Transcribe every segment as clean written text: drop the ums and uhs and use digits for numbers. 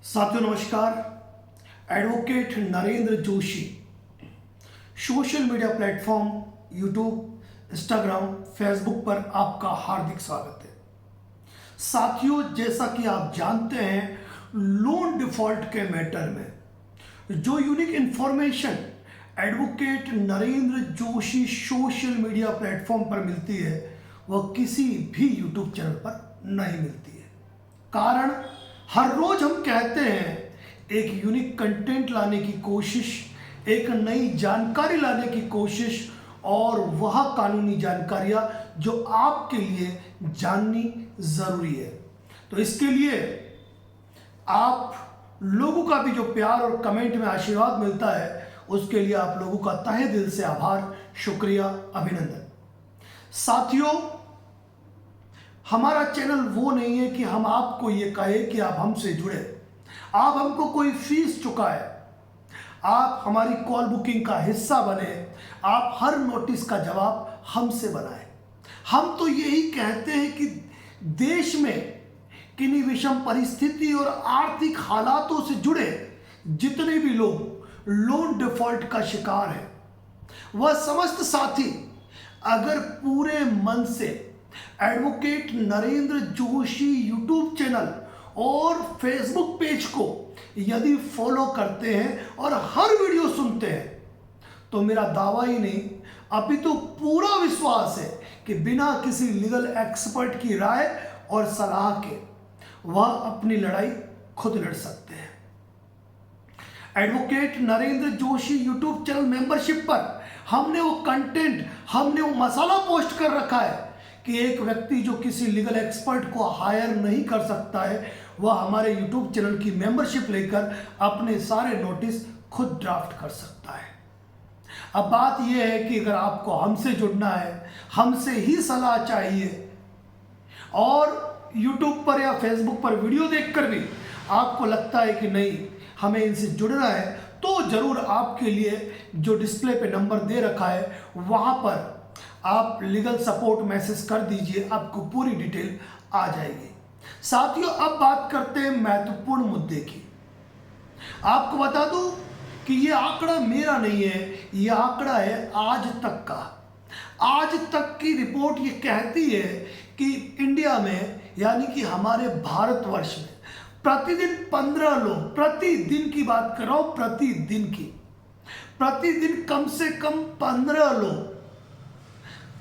साथियों नमस्कार। Advocate Narendra Joshi social media platform YouTube, Instagram, Facebook पर आपका हार्दिक स्वागत है। साथियों, जैसा कि आप जानते हैं, लोन डिफॉल्ट के मैटर में जो unique information advocate Narendra Joshi social media platform पर मिलती है वह किसी भी यूट्यूब चैनल पर नहीं मिलती है। कारण हर रोज हम कहते हैं एक यूनिक कंटेंट लाने की कोशिश, एक नई जानकारी लाने की कोशिश, और वह कानूनी जानकारियां जो आपके लिए जाननी जरूरी है। तो इसके लिए आप लोगों का भी जो प्यार और कमेंट में आशीर्वाद मिलता है उसके लिए आप लोगों का तहे दिल से आभार, शुक्रिया, अभिनंदन। साथियों, हमारा चैनल वो नहीं है कि हम आपको ये कहे कि आप हमसे जुड़े, आप हमको कोई फीस चुकाए, आप हमारी कॉल बुकिंग का हिस्सा बने, आप हर नोटिस का जवाब हमसे बनाएं। हम तो यही कहते हैं कि देश में किन्हीं विषम परिस्थिति और आर्थिक हालातों से जुड़े जितने भी लोग लोन डिफॉल्ट का शिकार हैं, वह समस्त साथी अगर पूरे मन से advocate Narendra Joshi YouTube channel और फेसबुक पेज को यदि फॉलो करते हैं और हर वीडियो सुनते हैं तो मेरा दावा ही नहीं, अभी तो पूरा विश्वास है कि बिना किसी लीगल एक्सपर्ट की राय और सलाह के वह अपनी लड़ाई खुद लड़ सकते हैं। Advocate Narendra Joshi YouTube channel membership पर हमने वो कंटेंट, हमने वो मसाला पोस्ट कर रखा है कि एक व्यक्ति जो किसी लीगल एक्सपर्ट को हायर नहीं कर सकता है वह हमारे यूट्यूब चैनल की मेंबरशिप लेकर अपने सारे नोटिस खुद ड्राफ्ट कर सकता है। अब बात यह है कि अगर आपको हमसे जुड़ना है, हमसे ही सलाह चाहिए, और यूट्यूब पर या फेसबुक पर वीडियो देखकर भी आपको लगता है कि नहीं हमें इनसे जुड़ना है, तो जरूर आपके लिए जो डिस्प्ले पे नंबर दे रखा है वहां पर आप लीगल सपोर्ट मैसेज कर दीजिए, आपको पूरी डिटेल आ जाएगी। साथियों, अब बात करते हैं महत्वपूर्ण मुद्दे की। आपको बता दूं कि ये आंकड़ा मेरा नहीं है, ये आंकड़ा है आज तक का। आज तक की रिपोर्ट ये कहती है कि इंडिया में, यानी कि हमारे भारतवर्ष में प्रतिदिन 15 लोग, प्रतिदिन की बात कर रहा हूं, प्रतिदिन कम से कम 15 लोग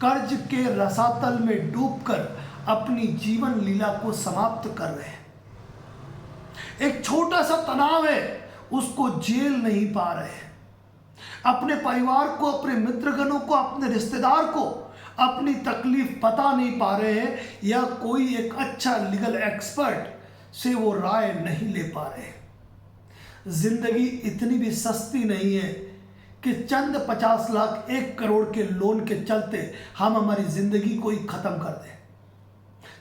कर्ज के रसातल में डूबकर अपनी जीवन लीला को समाप्त कर रहे हैं। एक छोटा सा तनाव है, उसको झेल नहीं पा रहे हैं। अपने परिवार को, अपने मित्रगणों को, अपने रिश्तेदार को अपनी तकलीफ बता नहीं पा रहे हैं, या कोई एक अच्छा लीगल एक्सपर्ट से वो राय नहीं ले पा रहे हैं। जिंदगी इतनी भी सस्ती नहीं है कि चंद 50 लाख 1 करोड़ के लोन के चलते हम हमारी जिंदगी को ही खत्म कर दें।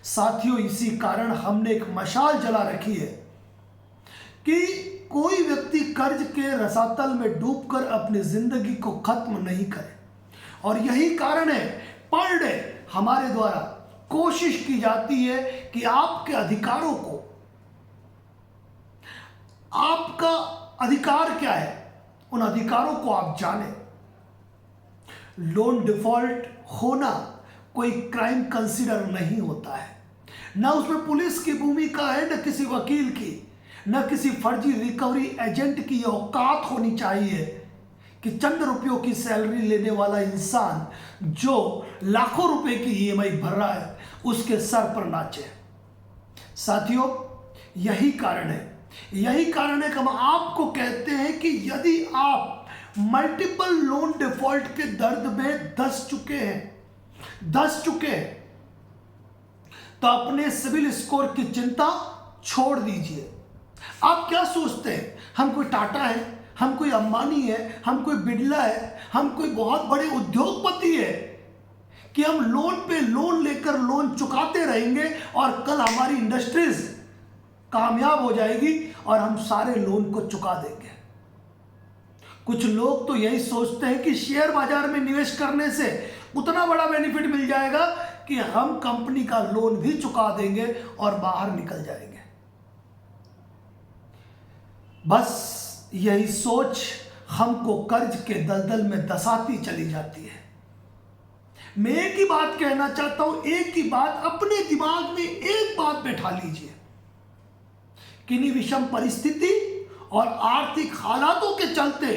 साथियों, इसी कारण हमने एक मशाल जला रखी है कि कोई व्यक्ति कर्ज के रसातल में डूबकर अपनी जिंदगी को खत्म नहीं करे। और यही कारण है पर डे हमारे द्वारा कोशिश की जाती है कि आपके अधिकारों को, आपका अधिकार क्या है, उन अधिकारों को आप जानें। लोन डिफॉल्ट होना कोई क्राइम कंसीडर नहीं होता है, ना उसमें पुलिस की भूमिका है, न किसी वकील की, न किसी फर्जी रिकवरी एजेंट की औकात होनी चाहिए कि चंद रुपयों की सैलरी लेने वाला इंसान जो लाखों रुपए की ईएमआई भर रहा है उसके सर पर नाचे। साथियों, यही कारण है कि हम आपको कहते हैं कि यदि आप मल्टीपल लोन डिफॉल्ट के दर्द में धंस चुके हैं तो अपने सिविल स्कोर की चिंता छोड़ दीजिए। आप क्या सोचते हैं, हम कोई टाटा है, हम कोई अंबानी है, हम कोई बिरला है, हम कोई बहुत बड़े उद्योगपति है कि हम लोन पे लोन लेकर लोन चुकाते रहेंगे और कल हमारी इंडस्ट्रीज कामयाब हो जाएगी और हम सारे लोन को चुका देंगे। कुछ लोग तो यही सोचते हैं कि शेयर बाजार में निवेश करने से उतना बड़ा बेनिफिट मिल जाएगा कि हम कंपनी का लोन भी चुका देंगे और बाहर निकल जाएंगे। बस यही सोच हमको कर्ज के दलदल में दसाती चली जाती है। मैं एक ही बात कहना चाहता हूं, एक ही बात अपने दिमाग में एक बात बैठा लीजिए। किन्हीं विषम परिस्थिति और आर्थिक हालातों के चलते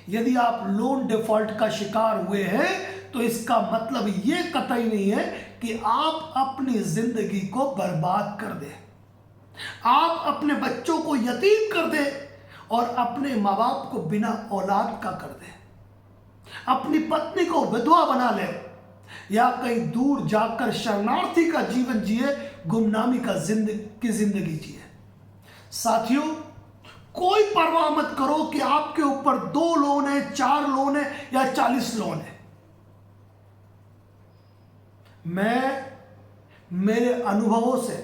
यदि आप लोन डिफॉल्ट का शिकार हुए हैं तो इसका मतलब यह कतई नहीं है कि आप अपनी जिंदगी को बर्बाद कर दें, आप अपने बच्चों को यतीम कर दें और अपने माँ बाप को बिना औलाद का कर दें, अपनी पत्नी को विधवा बना ले या कहीं दूर जाकर शरणार्थी का जीवन जिए, गुमनामी का जिंदगी जिए। साथियों, कोई परवाह मत करो कि आपके ऊपर 2 लोन है, 4 लोन है या 40 लोन है। मैं मेरे अनुभवों से,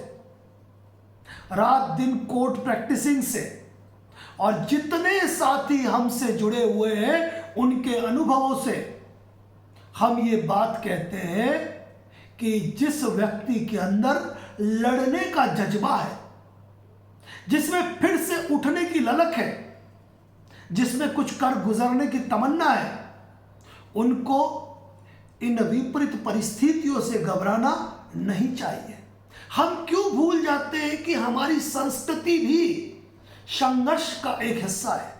रात दिन कोर्ट प्रैक्टिसिंग से और जितने साथी हमसे जुड़े हुए हैं उनके अनुभवों से हम ये बात कहते हैं कि जिस व्यक्ति के अंदर लड़ने का जज्बा है, जिसमें फिर से उठने की ललक है, जिसमें कुछ कर गुजरने की तमन्ना है, उनको इन विपरीत परिस्थितियों से घबराना नहीं चाहिए। हम क्यों भूल जाते हैं कि हमारी संस्कृति भी संघर्ष का एक हिस्सा है।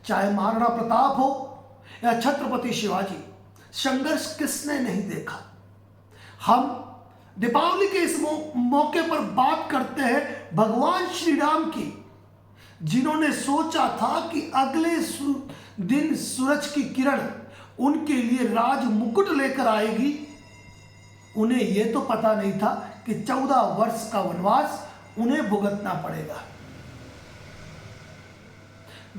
चाहे महाराणा प्रताप हो या छत्रपति शिवाजी, संघर्ष किसने नहीं देखा। हम दीपावली के इस मौके पर बात करते हैं भगवान श्री राम की, जिन्होंने सोचा था कि अगले दिन सूरज की किरण उनके लिए राज मुकुट लेकर आएगी। उन्हें यह तो पता नहीं था कि 14 वर्ष का वनवास उन्हें भुगतना पड़ेगा।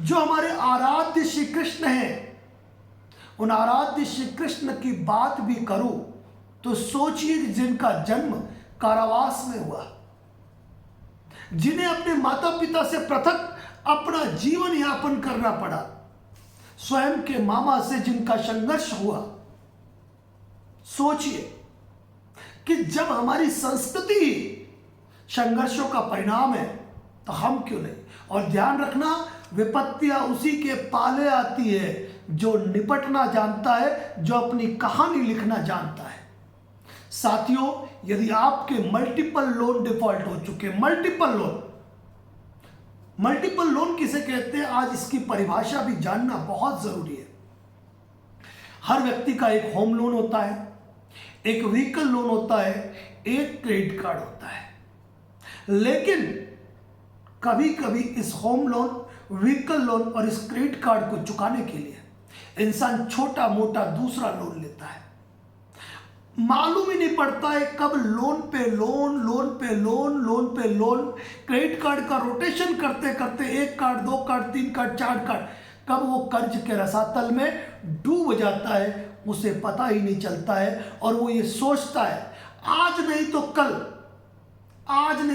जो हमारे आराध्य श्री कृष्ण हैं, उन आराध्य श्री कृष्ण की बात भी करूं तो सोचिए जिनका जन्म कारावास में हुआ, जिन्हें अपने माता पिता से पृथक अपना जीवन यापन करना पड़ा, स्वयं के मामा से जिनका संघर्ष हुआ। सोचिए कि जब हमारी संस्कृति संघर्षों का परिणाम है तो हम क्यों नहीं। और ध्यान रखना, विपत्तियां उसी के पाले आती है जो निपटना जानता है, जो अपनी कहानी लिखना जानता है। साथियों, यदि आपके मल्टीपल लोन डिफॉल्ट हो चुके, मल्टीपल लोन किसे कहते हैं, आज इसकी परिभाषा भी जानना बहुत जरूरी है। हर व्यक्ति का एक होम लोन होता है, एक व्हीकल लोन होता है, एक क्रेडिट कार्ड होता है। लेकिन कभी कभी इस होम लोन, व्हीकल लोन और इस क्रेडिट कार्ड को चुकाने के लिए इंसान छोटा मोटा दूसरा लोन लेता है। मालूम ही नहीं पड़ता है कब लोन पे लोन, क्रेडिट कार्ड का रोटेशन करते करते 1 कार्ड, 2 कार्ड, 3 कार्ड, 4 कार्ड, कब वो कर्ज के रसातल में डूब जाता है उसे पता ही नहीं चलता है। और वो ये सोचता है आज नहीं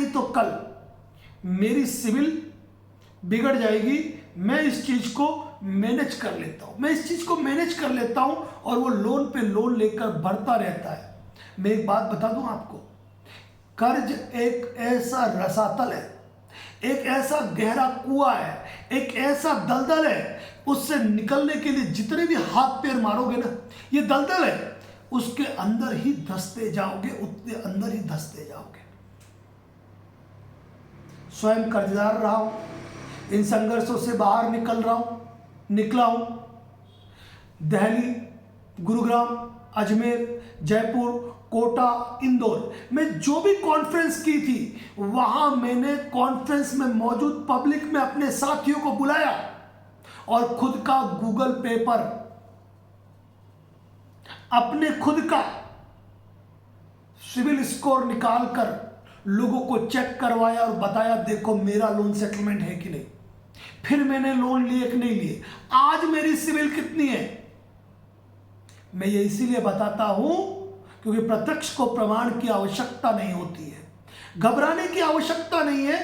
तो कल मेरी सिविल बिगड़ जाएगी, मैं इस चीज को मैनेज कर लेता हूं, और वो लोन पे लोन लेकर भरता रहता है। मैं एक बात बता दूं आपको, कर्ज एक ऐसा रसातल है, एक ऐसा गहरा कुआं है, एक ऐसा दलदल है, उससे निकलने के लिए जितने भी हाथ पैर मारोगे ना, ये दलदल है, उसके अंदर ही धंसते जाओगे, उतने अंदर ही धंसते जाओगे। स्वयं कर्जदार रहा हूं, इन संघर्षों से बाहर निकला हूं। दिल्ली, गुरुग्राम, अजमेर, जयपुर, कोटा, इंदौर में जो भी कॉन्फ्रेंस की थी, वहां मैंने कॉन्फ्रेंस में मौजूद पब्लिक में अपने साथियों को बुलाया और खुद का गूगल पे पर अपने खुद का सिविल स्कोर निकालकर लोगों को चेक करवाया और बताया देखो मेरा लोन सेटलमेंट है कि नहीं, फिर मैंने लोन लिए कि नहीं लिए, आज मेरी सिविल कितनी है। मैं ये इसीलिए बताता हूं क्योंकि प्रत्यक्ष को प्रमाण की आवश्यकता नहीं होती है, घबराने की आवश्यकता नहीं है।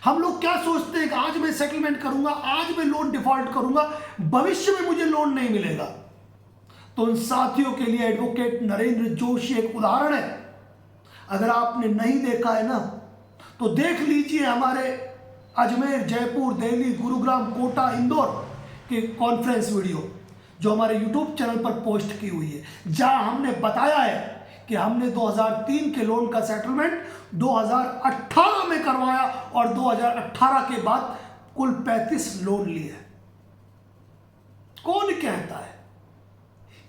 हम लोग क्या सोचते हैं कि आज मैं सेटलमेंट करूंगा, आज मैं लोन डिफॉल्ट करूंगा, भविष्य में मुझे लोन नहीं मिलेगा। तो उन साथियों के लिए एडवोकेट नरेंद्र जोशी एक उदाहरण है। अगर आपने नहीं देखा है ना तो देख लीजिए, हमारे अजमेर, जयपुर, दिल्ली, गुरुग्राम, कोटा, इंदौर के कॉन्फ्रेंस वीडियो जो हमारे यूट्यूब चैनल पर पोस्ट की हुई है, जहां हमने बताया है कि हमने 2003 के लोन का सेटलमेंट 2018 में करवाया और 2018 के बाद कुल 35 लोन लिए। कौन कहता है?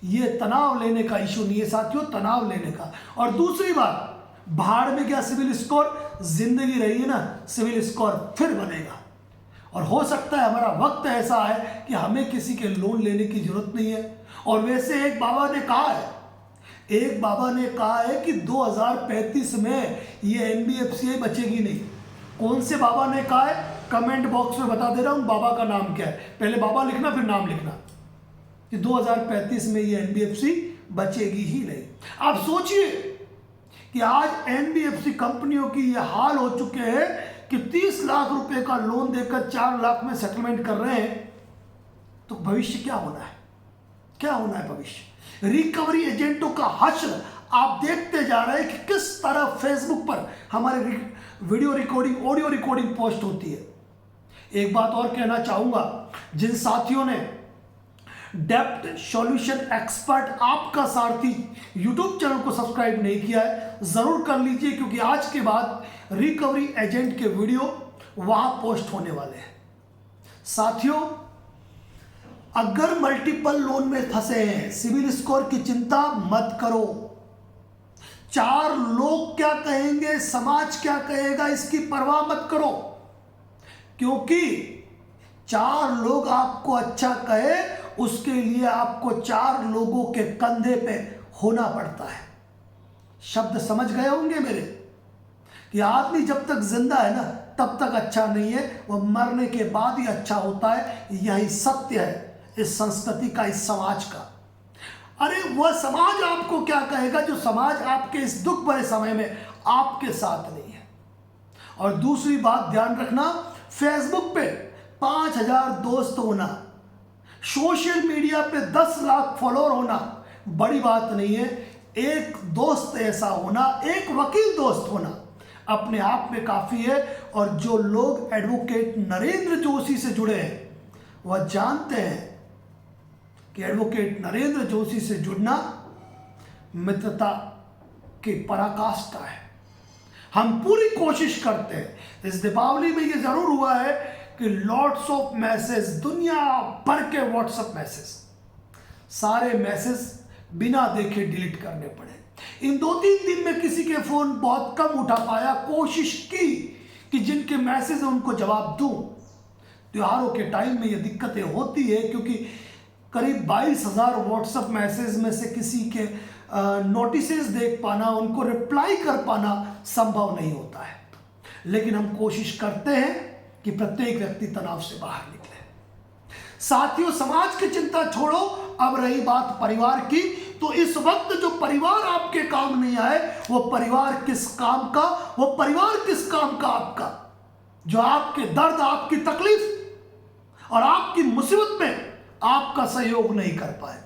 ये तनाव लेने का इशू नहीं है साथियों, तनाव लेने का। और दूसरी बात, भाड़ में गया सिविल स्कोर, जिंदगी रही है ना, सिविल स्कोर फिर बनेगा। और हो सकता है हमारा वक्त ऐसा है कि हमें किसी के लोन लेने की जरूरत नहीं है। और वैसे एक बाबा ने कहा है कि 2035 में ये NBFC बचेगी नहीं। कौन से बाबा ने कहा है? कमेंट बॉक्स में बता दे रहा हूं बाबा का नाम क्या है। पहले बाबा लिखना फिर नाम लिखना कि 2035 में ये NBFC बचेगी ही नहीं। आप सोचिए कि आज NBFC कंपनियों की ये हाल हो चुके हैं कि 30 लाख रुपए का लोन देकर 4 लाख में सेटलमेंट कर रहे हैं। तो भविष्य क्या होना है? क्या होना है भविष्य? रिकवरी एजेंटों का हश्र आप देखते जा रहे हैं कि किस तरह फेसबुक पर हमारे video recording, audio recording post होती है। एक बात और कहना चाहूंगा, जिन साथियों ने डेप्ट सॉल्यूशन एक्सपर्ट आपका सारथी यूट्यूब चैनल को सब्सक्राइब नहीं किया है, जरूर कर लीजिए, क्योंकि आज के बाद रिकवरी एजेंट के वीडियो वहां पोस्ट होने वाले हैं। साथियों, अगर मल्टीपल लोन में फंसे हैं, सिविल स्कोर की चिंता मत करो। 4 लोग क्या कहेंगे, समाज क्या कहेगा, इसकी परवाह मत करो, क्योंकि 4 लोग आपको अच्छा कहे उसके लिए आपको 4 लोगों के कंधे पे होना पड़ता है। शब्द समझ गए होंगे मेरे कि आदमी जब तक जिंदा है ना तब तक अच्छा नहीं है, वह मरने के बाद ही अच्छा होता है। यही सत्य है इस संस्कृति का, इस समाज का। अरे वह समाज आपको क्या कहेगा जो समाज आपके इस दुख भरे समय में आपके साथ नहीं है। और दूसरी बात ध्यान रखना, फेसबुक पे 5000 दोस्त होना, सोशल मीडिया पे 10 लाख फॉलोअर होना बड़ी बात नहीं है। एक दोस्त ऐसा होना, एक वकील दोस्त होना अपने आप में काफी है। और जो लोग एडवोकेट नरेंद्र जोशी से जुड़े हैं वह जानते हैं कि एडवोकेट नरेंद्र जोशी से जुड़ना मित्रता की पराकाष्ठा है। हम पूरी कोशिश करते हैं। इस दीपावली में ये जरूर हुआ है कि लॉट्स ऑफ मैसेज, दुनिया भर के व्हाट्सएप मैसेज, सारे मैसेज बिना देखे डिलीट करने पड़े। इन 2-3 दिन में किसी के फोन बहुत कम उठा पाया, कोशिश की कि जिनके मैसेज है उनको जवाब दूं। त्योहारों के टाइम में ये दिक्कतें होती है, क्योंकि करीब 22,000 व्हाट्सएप मैसेज में से किसी के नोटिसेस देख पाना, उनको रिप्लाई कर पाना संभव नहीं होता है। लेकिन हम कोशिश करते हैं कि प्रत्येक व्यक्ति तनाव से बाहर निकले। साथियों, समाज की चिंता छोड़ो, अब रही बात परिवार की, तो इस वक्त जो परिवार आपके काम नहीं आए, वो परिवार किस काम का, वो परिवार किस काम का आपका, जो आपके दर्द, आपकी तकलीफ और आपकी मुसीबत में आपका सहयोग नहीं कर पाए।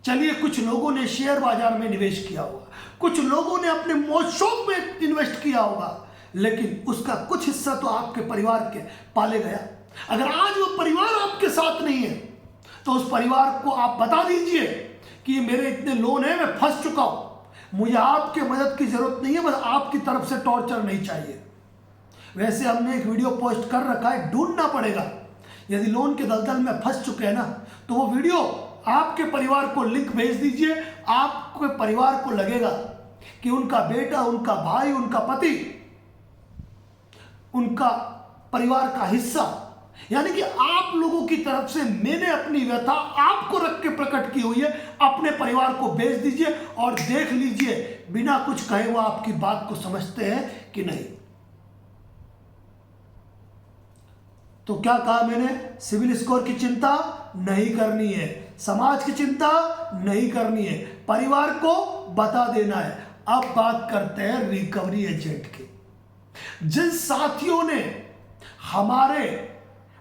चलिए, कुछ लोगों ने शेयर बाजार में निवेश किया होगा, कुछ लोगों ने अपने मौज शौक में इन्वेस्ट किया होगा, लेकिन उसका कुछ हिस्सा तो आपके परिवार के पाले गया। अगर आज वो परिवार आपके साथ नहीं है तो उस परिवार को आप बता दीजिए कि मेरे इतने लोन है, मैं फंस चुका हूं, मुझे आपके मदद की जरूरत नहीं है, बस आपकी तरफ से टॉर्चर नहीं चाहिए। वैसे हमने एक वीडियो पोस्ट कर रखा है, ढूंढना पड़ेगा। यदि लोन के दलदल में फंस चुके हैं ना, तो वो वीडियो आपके परिवार को लिंक भेज दीजिए। आपके परिवार को लगेगा कि उनका बेटा, उनका भाई, उनका पति, उनका परिवार का हिस्सा, यानी कि आप लोगों की तरफ से मैंने अपनी व्यथा आपको रख के प्रकट की हुई है। अपने परिवार को भेज दीजिए और देख लीजिए बिना कुछ कहे वो आपकी बात को समझते हैं कि नहीं। तो क्या कहा मैंने? सिविल स्कोर की चिंता नहीं करनी है, समाज की चिंता नहीं करनी है, परिवार को बता देना है। अब बात करते हैं रिकवरी एजेंट की। जिन साथियों ने हमारे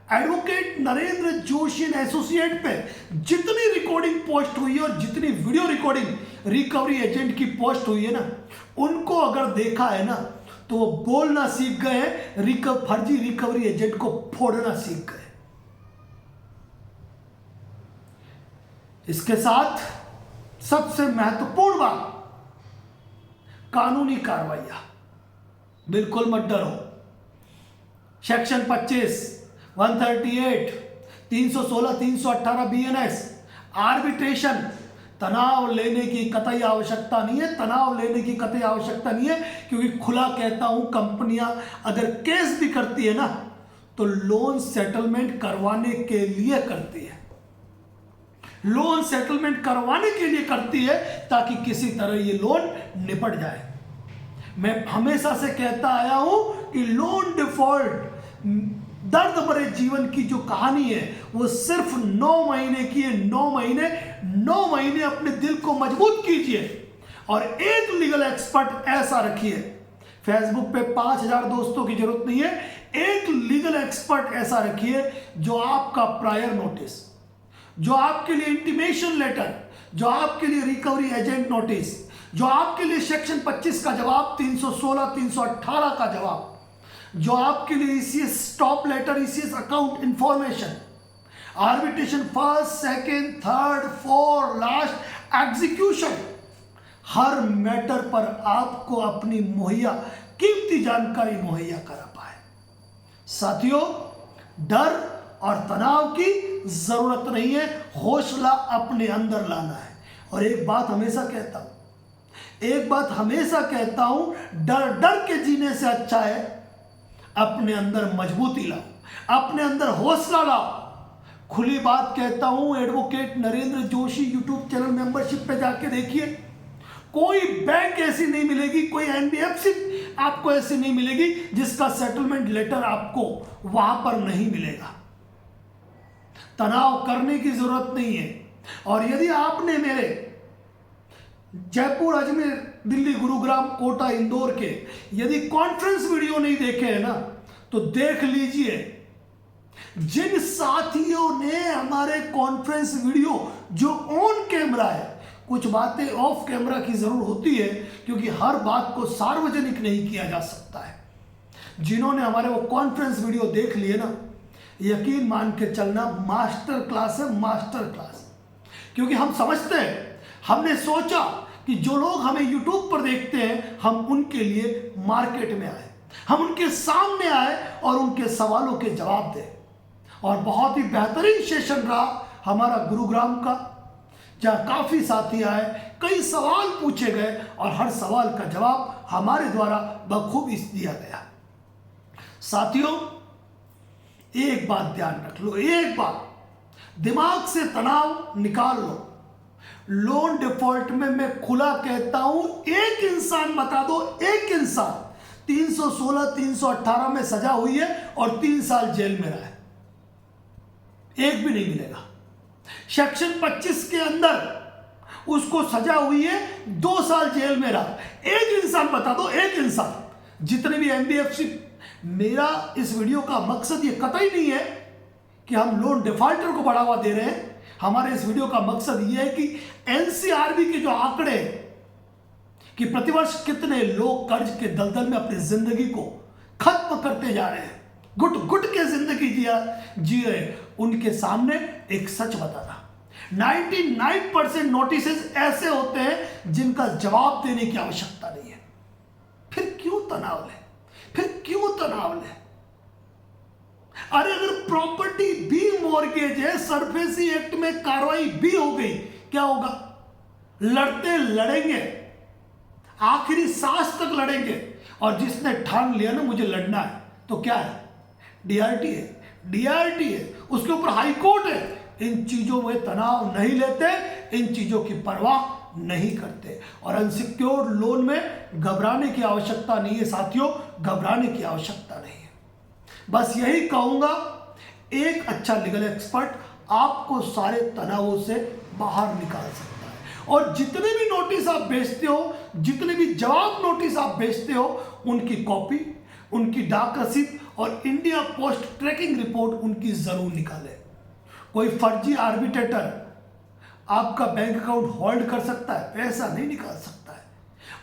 एडवोकेट नरेंद्र जोशी एसोसिएट पे जितनी रिकॉर्डिंग पोस्ट हुई है और जितनी वीडियो रिकॉर्डिंग रिकवरी एजेंट की पोस्ट हुई है ना, उनको अगर देखा है ना, तो वो बोलना सीख गए, फर्जी रिकवरी एजेंट को फोड़ना सीख गए। इसके साथ सबसे महत्वपूर्ण बात, कानूनी कार्रवाइयां बिल्कुल मत डरो। सेक्शन 25, 138, 316, 318 BNS आर्बिट्रेशन, तनाव लेने की कतई आवश्यकता नहीं है, तनाव लेने की कतई आवश्यकता नहीं है, क्योंकि खुला कहता हूं कंपनियां अगर केस भी करती है ना तो लोन सेटलमेंट करवाने के लिए करती है, लोन सेटलमेंट करवाने के लिए करती है ताकि किसी तरह ये लोन निपट जाए। मैं हमेशा से कहता आया हूं कि लोन डिफॉल्ट दर्द भरे जीवन की जो कहानी है वो सिर्फ 9 महीने की है। 9 महीने अपने दिल को मजबूत कीजिए और एक लीगल एक्सपर्ट ऐसा रखिए। फेसबुक पे 5000 दोस्तों की जरूरत नहीं है, एक लीगल एक्सपर्ट ऐसा रखिए जो आपका प्रायर नोटिस, जो आपके लिए इंटीमेशन लेटर, जो आपके लिए रिकवरी एजेंट नोटिस, जो आपके लिए सेक्शन 25 का जवाब, 316, 318 का जवाब, जो आपके लिए ECS stop letter, ECS account information, arbitration first, second, third, fourth, last, execution, हर मैटर पर आपको अपनी कीमती जानकारी मुहैया करा पाए। साथियों, डर और तनाव की जरूरत नहीं है, हौसला अपने अंदर लाना है। और एक बात हमेशा कहता हूं, डर के जीने से अच्छा है अपने अंदर मजबूती लाओ, अपने अंदर हौसला लाओ। खुली बात कहता हूं, advocate Narendra Joshi YouTube channel membership पे जाके देखिए, कोई बैंक ऐसी नहीं मिलेगी, कोई NBFC आपको ऐसी नहीं मिलेगी जिसका सेटलमेंट लेटर आपको वहां पर नहीं मिलेगा। तनाव करने की जरूरत नहीं है। और यदि आपने मेरे जयपुर, अजमेर, दिल्ली, गुरुग्राम, कोटा, इंदौर के यदि कॉन्फ्रेंस वीडियो नहीं देखे हैं ना तो देख लीजिए। जिन साथियों ने हमारे कॉन्फ्रेंस वीडियो जो ऑन कैमरा है, कुछ बातें ऑफ कैमरा की जरूर होती है क्योंकि हर बात को सार्वजनिक नहीं किया जा सकता है, जिन्होंने हमारे वो कॉन्फ्रेंस वीडियो देख लिए ना, यकीन मान के चलना मास्टर क्लास है, मास्टर क्लास। क्योंकि हम समझते हैं, हमने सोचा कि जो लोग हमें यूट्यूब पर देखते हैं हम उनके लिए मार्केट में आए, हम उनके सामने आए और उनके सवालों के जवाब दें। और बहुत ही बेहतरीन सेशन रहा हमारा गुरुग्राम का, जहाँ काफ़ी साथी आए, कई सवाल पूछे गए और हर सवाल का जवाब हमारे द्वारा बखूबी दिया गया। साथियों, एक बात ध्यान रख लो, एक बात दिमाग से तनाव निकाल लो। लोन डिफॉल्ट में मैं खुला कहता हूं, एक इंसान बता दो, एक इंसान 316, 318 में सजा हुई है और 3 साल जेल में रहा है, एक भी नहीं मिलेगा। सेक्शन 25 के अंदर उसको सजा हुई है, 2 साल जेल में रहा, एक इंसान बता दो, एक इंसान। जितने भी NBFC, मेरा इस वीडियो का मकसद ये कतई नहीं है कि हम लोन डिफॉल्टर को बढ़ावा दे रहे हैं। हमारे इस वीडियो का मकसद यह है कि NCRB के जो आंकड़े कि प्रतिवर्ष कितने लोग कर्ज के दलदल में अपनी जिंदगी को खत्म करते जा रहे हैं, घुट घुट के जिंदगी जी रहे, उनके सामने एक सच बताना। 99% नोटिसेस ऐसे होते हैं जिनका जवाब देने की आवश्यकता नहीं है। फिर क्यों तनाव ले, फिर क्यों तनाव ले? अरे अगर प्रॉपर्टी भी मॉर्गेज है, सरफेसी एक्ट में कार्रवाई भी हो गई, क्या होगा? लड़ते लड़ेंगे, आखिरी सांस तक लड़ेंगे। और जिसने ठान लिया ना मुझे लड़ना है, तो क्या है? DRT है, DRT है, उसके ऊपर हाई कोर्ट है। इन चीजों में तनाव नहीं लेते, इन चीजों की परवाह नहीं करते। और अनसिक्योर्ड लोन में घबराने की आवश्यकता नहीं है साथियों, घबराने की आवश्यकता नहीं है। बस यही कहूंगा, एक अच्छा लीगल एक्सपर्ट आपको सारे तनावों से बाहर निकाल सकता है। और जितने भी नोटिस आप भेजते हो, जितने भी जवाब नोटिस आप भेजते हो, उनकी कॉपी, उनकी डाक रसीद और इंडिया पोस्ट ट्रैकिंग रिपोर्ट उनकी जरूर निकालें। कोई फर्जी आर्बिट्रेटर आपका बैंक अकाउंट होल्ड कर सकता है, पैसा नहीं निकाल सकता है।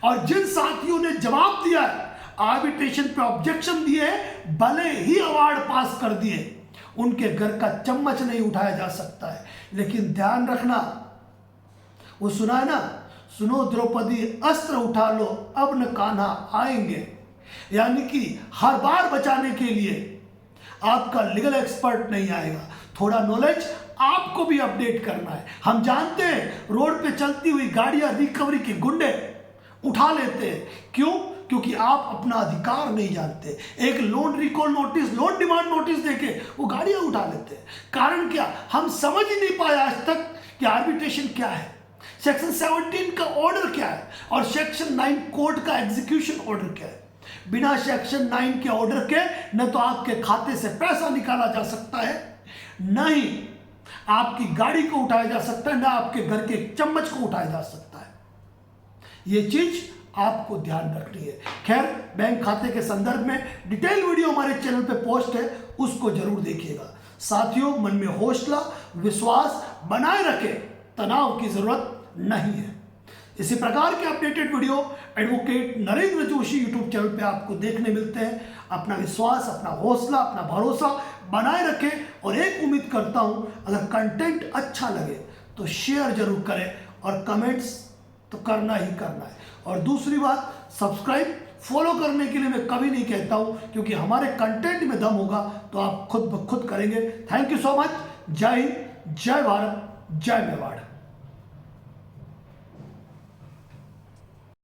और जिन साथियों ने जवाब दिया है, आर्बिट्रेशन पे ऑब्जेक्शन दिए, भले ही अवार्ड पास कर दिए, उनके घर का चम्मच नहीं उठाया जा सकता है। लेकिन ध्यान रखना, वो सुना है ना, सुनो द्रौपदी अस्त्र उठा लो अब न कान्हा आएंगे। यानी कि हर बार बचाने के लिए आपका लीगल एक्सपर्ट नहीं आएगा, थोड़ा नॉलेज आपको भी अपडेट करना है। हम जानते हैं रोड पे चलती हुई गाड़ियां रिकवरी के गुंडे उठा लेते हैं, क्यों? क्योंकि आप अपना अधिकार नहीं जानते। एक loan recall notice, loan demand notice देके वो गाड़ियां उठा लेते हैं। कारण क्या? हम समझ ही नहीं पाए आज तक कि आर्बिट्रेशन क्या है, सेक्शन 17 का ऑर्डर क्या है और सेक्शन 9 कोर्ट का एग्जीक्यूशन ऑर्डर क्या है। बिना सेक्शन 9 के ऑर्डर के न तो आपके खाते से पैसा निकाला जा सकता है, न ही आपकी गाड़ी को उठाया जा सकता है, न आपके घर के चम्मच को उठाया जा सकता है। यह चीज आपको ध्यान रखनी है। खैर, बैंक खाते के संदर्भ में डिटेल वीडियो हमारे चैनल पे पोस्ट है, उसको जरूर देखिएगा। साथियों, मन में हौसला विश्वास बनाए रखें, तनाव की जरूरत नहीं है। इसी प्रकार के updated video advocate Narendra Joshi YouTube channel पे आपको देखने मिलते हैं। अपना विश्वास, अपना हौसला, अपना भरोसा बनाए रखें और एक उम्मीद करता हूं, अगर कंटेंट अच्छा लगे तो शेयर जरूर करें और कमेंट्स तो करना ही करना है। और दूसरी बात, सब्सक्राइब फॉलो करने के लिए मैं कभी नहीं कहता हूं, क्योंकि हमारे कंटेंट में दम होगा तो आप खुद ब खुद करेंगे। Thank you so much. जय हिंद, जय भारत, जय मेवाड़।